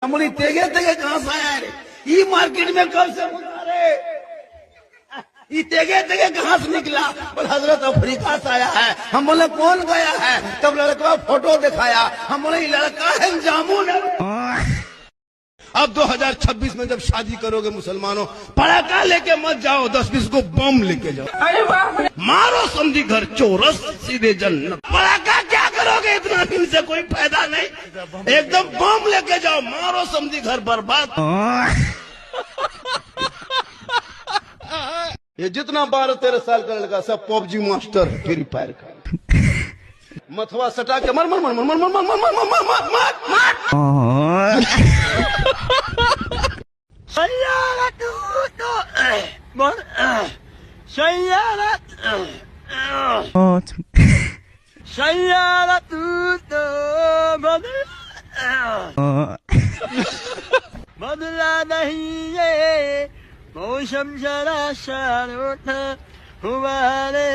हम बोली तेगे तेगे कहां से आया रे? ये मार्केट में कब से घुसा रे? ये तेगे तेगे कहां से निकला? बोले हजरत अफ्रीका से आया है। हम बोले कौन गया है? तब लड़का फोटो दिखाया। हम बोले ये लड़का है जामुन। अब 2026 में जब शादी करोगे मुसलमानों, पटाखा लेके मत जाओ, 10-20 को बम लेके जाओ। अरे बाप रे! मारो समझी घर चोरस सीधे जन्नत। पटाखा क्या करोगे? इतना दिन से कोई फायदा नहीं। एकदम बम लेके जाओ, मारो समझी घर बर्बाद। ये जितना 12-13 साल का लड़का सब पबजी मास्टर है, फ्री फायर का। मथवा सटा के मर मर मर मर मर मर मर मर मर मर मर मर मर। बदला नहीं ये मौसम जरा शान हुआ रे